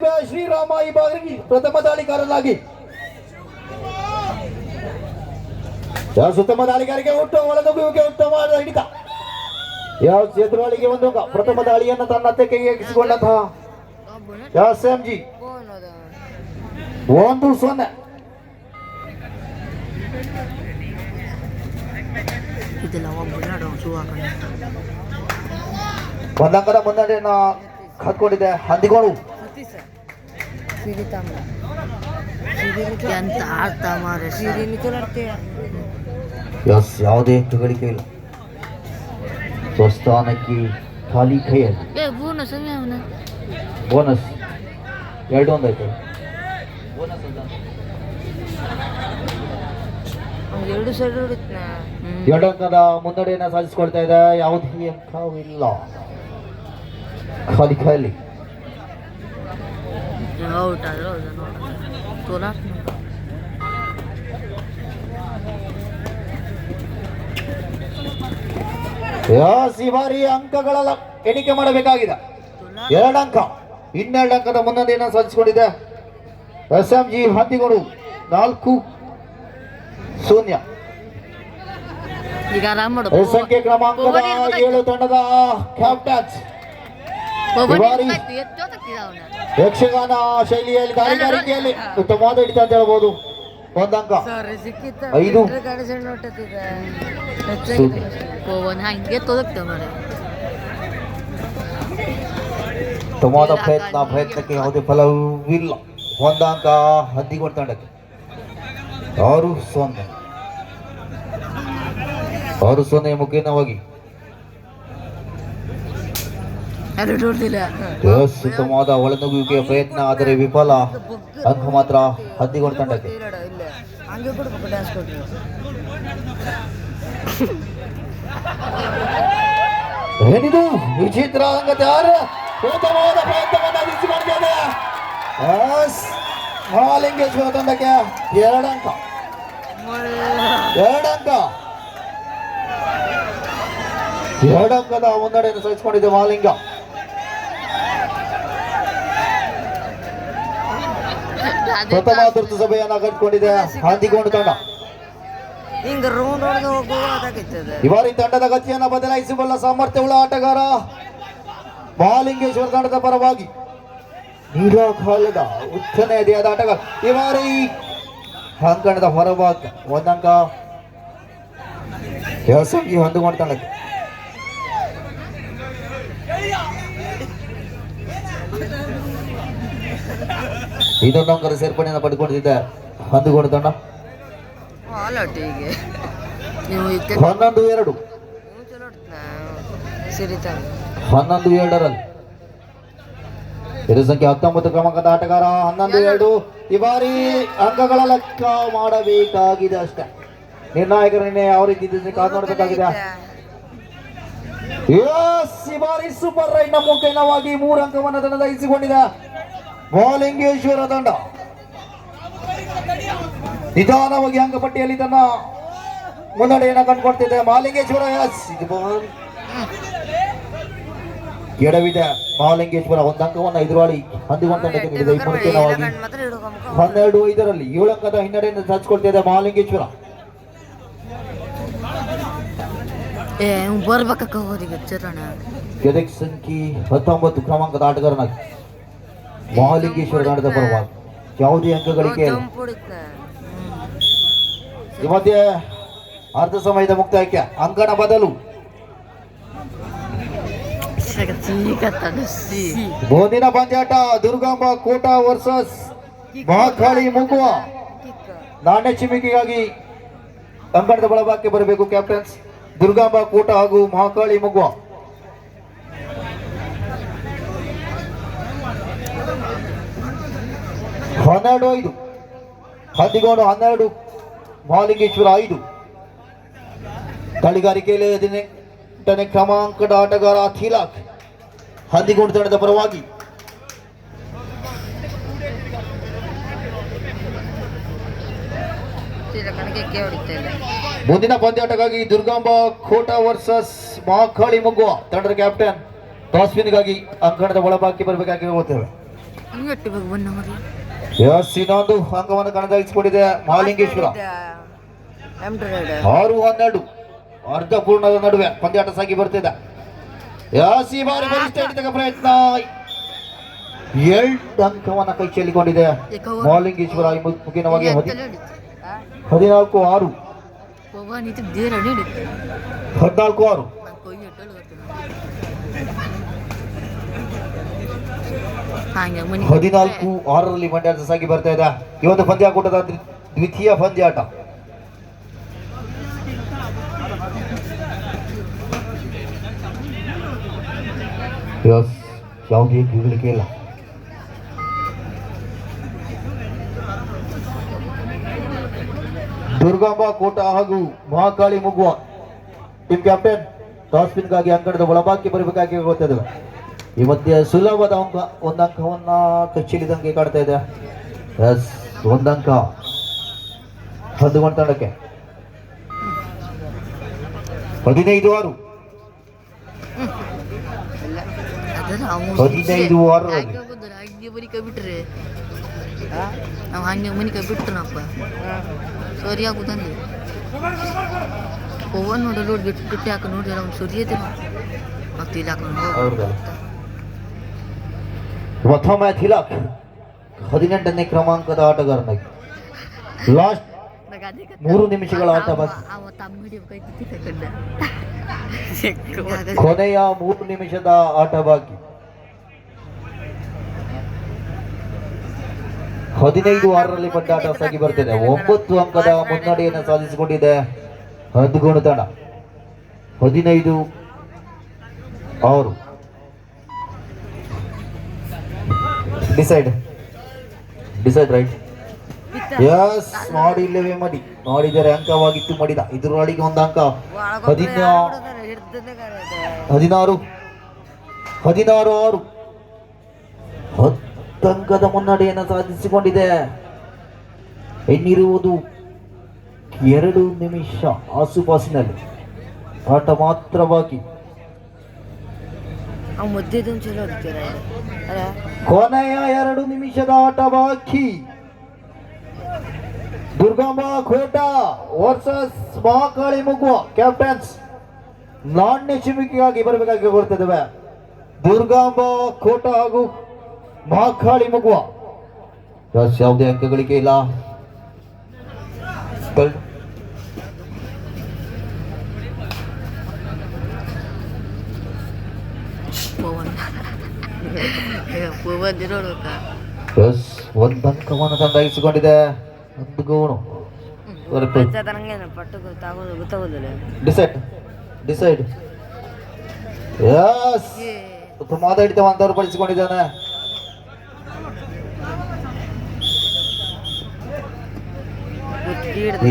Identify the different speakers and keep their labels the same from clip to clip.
Speaker 1: ಶ್ರೀರಾಮ ಈ ಬಾರಿಗೆ ಪ್ರಥಮ ದಾಳಿಗಾರನಾಗಿ ಸುತ್ತಮ ದಾಳಿಗಾರಿಗೆ ಒಳನುಗ್ಗುವಿಕೆ ಉತ್ತಮ ಹಿಡಿತ ಯಾವ ಎದುರಾಳಿಗೆ ಒಂದು ಪ್ರಥಮ ದಾಳಿಯನ್ನು ತನ್ನ ತೆಕ್ಕೆಗೆ ಎಕ್ಕಿಸಿಕೊಂಡಂತಹ SMG 1-0 ಒಂದಂಕದ ಮುನ್ನಡೆಯನ್ನು ಕದ್ಕೊಂಡಿದೆ ಹಂದಿಗೋಡು ಯಾವುದೇ ಅಂಕಗಳಿಕೆ ಇಲ್ಲ ಸ್ವಸ್ಥಾನಕ್ಕೆ ಖಾಲಿ ಕೈಯಲ್ಲಿ ಬೋನಸ್ 2-1 ಆಯ್ತು ಎರಡು ಅಂಕದ ಮುನ್ನಡೆಯನ್ನು ಸಾಧಿಸಿಕೊಳ್ತಾ ಇದೆ ಯಾವುದೇ ಅಂಕವಿಲ್ಲ ಖಾಲಿ ಖಾಲಿ ಈ ಬಾರಿ ಅಂಕಗಳ ಎಣಿಕೆ ಮಾಡಬೇಕಾಗಿದೆ 2 ಅಂಕ 12 ಅಂಕದ ಮುನ್ನಡೆಯನ್ನು ಸಾಧಿಸಿಕೊಂಡಿದೆ SMG ಹಂದಿಗೋಡು 4-0 ಸಂಖ್ಯೆ ಕ್ರಮಾಂಕದ 7 ತಂಡದ ಕ್ಯಾಪ್ಟನ್ಸ್ ಯಕ್ಷಗಾನ ಶೈಲಿಯಲ್ಲಿ ಗಾಳಿಗಾರಿಕೆಯಲ್ಲಿ ಉತ್ತಮವಾದ ಹಿಡಿತ ಅಂತ ಹೇಳ್ಬೋದು 1 ಅಂಕ 5 ಉತ್ತಮವಾದ ಪ್ರಯತ್ನಕ್ಕೆ ಯಾವುದೇ ಫಲವಿಲ್ಲ 1 ಅಂಕ ಹಂದಿಗೋಡು ತಂಡಕ್ಕೆ 6-0 ಮುಖೇನವಾಗಿ ಉತ್ತಮವಾದ ಒಳನುಗ್ಗುವಿಕೆಯ ಪ್ರಯತ್ನ ಆದರೆ ವಿಫಲ ಅಂಕ ಮಾತ್ರ ಹಂದಿಗೋಡು ತಂಡಕ್ಕೆ ಏನಿದು ವಿಚಿತ್ರ ಅಂಗದ ಉತ್ತಮವಾದ ಪ್ರಯತ್ನವನ್ನು ನಡೆಸಿಕೊಂಡಿದೆ ಮಹಾಲಿಂಗೇಶ್ವರ ತಂಡಕ್ಕೆ 2 ಅಂಕ 2 ಅಂಕದ ಮುನ್ನಡೆಯನ್ನು ಸಾಧಿಸಿಕೊಂಡಿದೆ ಮಹಾಲಿಂಗ ಪ್ರಥಮ ತುರ್ತು ಸಭೆಯನ್ನು ಕಟ್ಟಿಕೊಂಡಿದೆ ಹಂದಿಗೋಡು ತಂಡ ಈ ಬಾರಿ ತಂಡದ ಗತಿಯನ್ನು ಬದಲಾಯಿಸಬಲ್ಲ ಸಾಮರ್ಥ್ಯವುಳ್ಳ ಆಟಗಾರ ಮಹಾಲಿಂಗೇಶ್ವರ ತಂಡದ ಪರವಾಗಿ ನೀರಾಕಾಲದ ಉಚ್ಚನೆಯಾದ ಆಟಗಾರ ಈ ಬಾರಿ ಅಂಕಣದ ಹೊರಭಾಗ 1 ಅಂಕ SMG ಹಂದಿಗೋಡು ತಂಡಕ್ಕೆ ಇನ್ನೊಂದು ಅಂಕದ ಸೇರ್ಪಡೆಯನ್ನು ಪಡೆದುಕೊಂಡಿದ್ದ ಹಂದಿಗೋಡು ತಂಡ 11-2 11-2ರಲ್ಲಿ ಇದು ಸಂಖ್ಯೆ 19 ಕ್ರಮಾಂಕದ ಆಟಗಾರ 11-2 ಈ ಬಾರಿ ಅಂಕಗಳ ಲೆಕ್ಕ ಮಾಡಬೇಕಾಗಿದೆ ಅಷ್ಟೇ ನಿರ್ಣಾಯಕರ ನಿರ್ಣಯ ಯಾವ ರೀತಿ ಕಾದು ನೋಡಬೇಕಾಗಿದೆ ಈ ಬಾರಿ ಸೂಪರ್ ರೈಡ್ ನ ಮುಖೇನವಾಗಿ 3 ಅಂಕವನ್ನು ತನ್ನದಾಗಿಸಿಕೊಂಡಿದೆ ಮಹಾಲಿಂಗೇಶ್ವರ ತಂಡ ನಿಧಾನವಾಗಿ ಅಂಕಪಟ್ಟಿಯಲ್ಲಿ ತನ್ನ ಮುನ್ನಡೆಯನ್ನು ಕಂಡುಕೊಳ್ತಿದೆ ಮಹಾಲಿಂಗೇಶ್ವರ ಎಡವಿದೆ ಮಹಾಲಿಂಗೇಶ್ವರ 1 ಅಂಕವನ್ನು ಎದುರಾಳಿ ಹಂದಿಗೋಡು ತಂಡಕ್ಕೆ ನೀಡಿದೆ ಈ ಮುಖೇನವಾಗಿ 12-5ರಲ್ಲಿ 7 ಅಂಕದ ಹಿನ್ನಡೆಯನ್ನು ಸಾಧಿಸಿಕೊಳ್ತಿದೆ ಮಹಾಲಿಂಗೇಶ್ವರ ಸಂಖ್ಯೆ 19 ಕ್ರಮಾಂಕದ ಆಟಗಾರನಾಗಿ ಮಹಾಲಿಂಗೇಶ್ವರ ತಂಡದ ಪರವಾಗಿ ಯಾವುದೇ ಅಂಕಗಳಿಕೆ ಈ ಮಧ್ಯೆ ಅರ್ಧ ಸಮಯದ ಮುಕ್ತಾಯಕ್ಕೆ ಅಂಕಣ ಬದಲು ಮುಂದಿನ ಪಂದ್ಯಾಟ ದುರ್ಗಾಂಬ ಕೋಟ ವರ್ಸಸ್ ಮಹಾಕಾಳಿ ಮುಗುವ ನಾಣ್ಯ ಚಿಮಿಕೆಗಾಗಿ ಅಂಕಣದ ಬಳಭಾಗಕ್ಕೆ ಬರಬೇಕು ಕ್ಯಾಪ್ಟನ್ಸ್ ದುರ್ಗಾಂಬ ಕೋಟ ಹಾಗೂ ಮಹಾಕಾಳಿ ಮುಗುವ ಹನ್ನೆರಡು 5 ಹಂದಿಗೋಡು 12 ಮಹಾಲಿಂಗೇಶ್ವರ 5 ದಾಳಿಗಾರಿಕೆಯಲ್ಲಿ 18ನೇ ಕ್ರಮಾಂಕದ ಆಟಗಾರ ಥಿಲಾಕ್ ಹಂದಿಗೋಡು ತಂಡದ ಪರವಾಗಿ ಮುಂದಿನ ಪಂದ್ಯಾಟಕ್ಕಾಗಿ ದುರ್ಗಾಂಬ ಕೋಟ ವರ್ಸಸ್ ಮಹಾಕಾಳಿ ಮುಗುವ ತಂಡದ ಕ್ಯಾಪ್ಟನ್ ಟಾಸ್ವಿನ್ಗಾಗಿ ಅಂಕಣದ ಒಳಭಾಗಕ್ಕೆ ಬರಬೇಕಾಗಿ ಹೋಗುತ್ತೇವೆ.
Speaker 2: ಎಟ್ಟಿಬೇಕು ಬನ್ನ ಮರಿ
Speaker 1: ಎಸ್ ಇನ್ನೊಂದು ಅಂಕವನ್ನು ಕಣದಾಗಿಸಿಕೊಂಡಿದೆ ಮಹಾಲಿಂಗೇಶ್ವರ. 6-12 ಅರ್ಧ ಪೂರ್ಣದ ನಡುವೆ ಪಂದ್ಯಾಟ ಸಾಗಿ ಬರ್ತಿದೆ. ಎಸ್ ಈ ಬಾರಿ ಬಲಿಷ್ಠ ಹಿಡಿತಕ್ಕ ಪ್ರಯತ್ನ 2 ಅಂಕವನ್ನು ಕೈ ಚೆಲ್ಲಿಕೊಂಡಿದೆ ಮಹಾಲಿಂಗೇಶ್ವರ. ಮುಖ್ಯವಾಗಿ 14-6 14-6 14-6ರಲ್ಲಿ ಪಂದ್ಯಾಟ ಸಾಗಿ ಬರ್ತಾ ಇದೆ. ಈ ಒಂದು ಪಂದ್ಯಾಕೂಟದ ದ್ವಿತೀಯ ಪಂದ್ಯಾಟ. ಯಾವುದೇ ಕಿರುಳಿಕೆ ಇಲ್ಲ. ದುರ್ಗಾಂಬ ಕೋಟ ಹಾಗೂ ಮಹಾಕಾಳಿ ಮುಗುವ ಟೀಮ್ ಕ್ಯಾಪ್ಟನ್ ಟಾಸ್ಪಿನ್ಗಾಗಿ ಅಂಕಣದ ಒಳಬಾಕಿ ಬರಬೇಕಾಗಿ ಗೊತ್ತಿದೆ. ಈ ಮಧ್ಯೆ ಸುಲಭದ ಒಂದು ಅಂಕವನ್ನ ಕಚ್ಚಿಲಿದಂಗೆ ಕಾಡ್ತಾ ಇದೆ. ಎಸ್ ಒಂದು ಅಂಕ ಹೊಂದಿಕೊಂಡ ತಂಡಕ್ಕೆ. 15-6
Speaker 2: ಬಿಟ್ರೆ ನಾವು ಹಂಗೆ ಮನೆ ಕೈ ಬಿಟ್ರನಪ್ಪ ಸರಿ ಆಗುದಂದೆ ಓವನ್ ನೋಡಿ ನೋಡಿ ಬಿಟ್ಟು ಬಿಟ್ಟು ಹಾಕ ನೋಡಿ ಅವ್ನು ಸರಿಯದೆ ಮತ್ತೆ ಇಲ್ಲಿ ಹಾಕೊಂಡು
Speaker 1: ಪ್ರಥಮ ತಿಲಕ್ 18ನೇ ಕ್ರಮಾಂಕದ ಆಟಗಾರನಾಗಿ ಲಾಸ್ಟ್ 3 ನಿಮಿಷಗಳ ಆಟ ಬಾಕಿ. ಕೊನೆಯ 3 ನಿಮಿಷದ ಆಟ ಬಾಕಿ. 15-6ರಲ್ಲಿ ಪಂದ್ಯಾಟ ಸಾಗಿ ಬರ್ತಿದೆ. 9 ಅಂಕದ ಮುನ್ನಡೆಯನ್ನು ಸಾಧಿಸಿಕೊಂಡಿದೆ ಹದ್ದುಗೋಣ ತಂಡ. 15-6 ಡಿಸೈಡ್ ರೈಟ್. ಎಸ್ ಮಾಡಿ ಇಲ್ಲವೇ ಮಾಡಿ ಮಾಡಿದರೆ ಅಂಕವಾಗಿತ್ತು ಮಾಡಿದ. ಇದರೊಳಗೆ ಒಂದು ಅಂಕ 16-6 10 ಅಂಕದ ಮುನ್ನಡೆಯನ್ನು ಸಾಧಿಸಿಕೊಂಡಿದೆ. ಇನ್ನಿರುವುದು 2 ನಿಮಿಷ ಆಸುಪಾಸಿನಲ್ಲಿ ಆಟ ಮಾತ್ರ ಬಾಕಿ. ಕೊನೆಯ 2 ನಿಮಿಷದ ಆಟ ಬಾಕಿ. ದುರ್ಗಾಂಬ ಕೋಟ ವರ್ಸಸ್ ಮಹಾಕಾಳಿ ಮುಗುವ ಕ್ಯಾಪ್ಟನ್ಸ್ ನಾಣ್ಯ ಚಿಮಿಕೆಗಾಗಿ ಬರಬೇಕಾಗಿ ಕೊಡ್ತಿದ್ದೇವೆ. ದುರ್ಗಾಂಬ ಕೋಟ ಹಾಗೂ ಮಹಾಕಾಳಿ ಮುಗುವ ಯಾವುದೇ ಅಂಕಗಳಿಗೆ ಇಲ್ಲ. ಒಂದು ಅಂಕವನ್ನು ತಂದಾಗಿಸಿಕೊಂಡಿದೆ. ಒಂದು ಗೋಣು ಡಿಸೈಡ್ ಮಾತಾಡಿದ ಅಂತವ್ರು ಪಡಿಸಿಕೊಂಡಿದ್ದಾನೆ.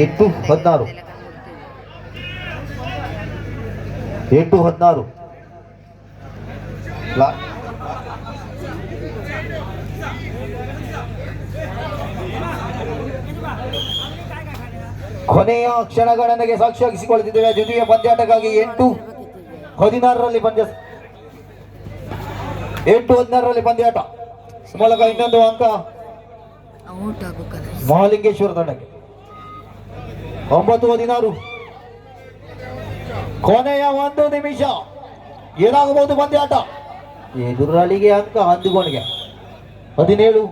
Speaker 1: ಎಂಟು 16 ಕೊನೆಯ ಕ್ಷಣಗಣನೆಗೆ ಸಾಕ್ಷಿಯಾಗಿಸಿಕೊಳ್ಳುತ್ತಿದ್ದೇವೆ. ದ್ವಿತೀಯ ಪಂದ್ಯಾಟಕ್ಕಾಗಿ 8-16ರಲ್ಲಿ ಪಂದ್ಯಾಟ ಮೂಲಕ ಇನ್ನೊಂದು ಅಂಕ ಮಹಾಲಿಂಗೇಶ್ವರ ತಂಡಕ್ಕೆ. 9-16 ಕೊನೆಯ 1 ನಿಮಿಷ. ಏನಾಗಬಹುದು ಪಂದ್ಯಾಟ? ಎದುರಾಳಿಗೆ ಅಂಕ ಹಂದಿಗೋಣಿಗೆ. 17-9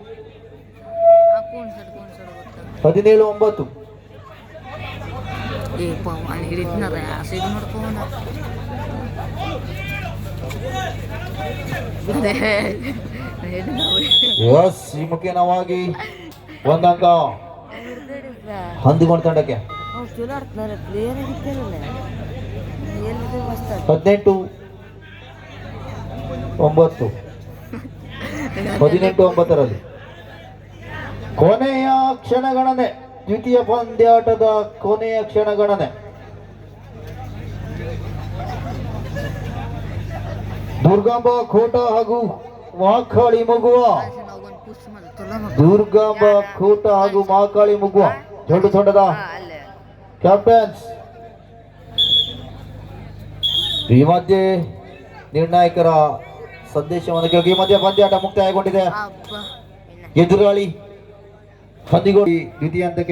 Speaker 1: ಮುಖ್ಯವಾಗಿ ಒಂದು ಅಂಕ ಹಂದಿಗೋಣ ತಂಡಕ್ಕೆ. 18-9ರಲ್ಲಿ ಕೊನೆಯ ಕ್ಷಣಗಣನೆ. ದ್ವಿತೀಯ ಪಂದ್ಯಾಟದ ಕೊನೆಯ ಕ್ಷಣಗಣನೆ. ದುರ್ಗಾಂಬ ಕೋಟ ಹಾಗೂ ಮಹಾಕಾಳಿ ಮುಗುವ. ದುರ್ಗಾಂಬ ಕೋಟ ಹಾಗೂ ಮಹಾಕಾಳಿ ಮುಗುವ ದೊಡ್ಡ ತಂಡದ ಕ್ಯಾಪ್ಟನ್ಸ್. ಈ ಮಧ್ಯೆ ನಿರ್ಣಾಯಕರ ಸಂದೇಶವನ್ನು ಕೇಳಿ ಈ ಮಧ್ಯೆ ಪಂದ್ಯಾಟ ಮುಕ್ತಾಯಗೊಂಡಿದೆ. ಎದುರಾಳಿ ಹಂದಿಗೋಡಿ ದ್ವಿತೀಯ ಹಂತಕ್ಕೆ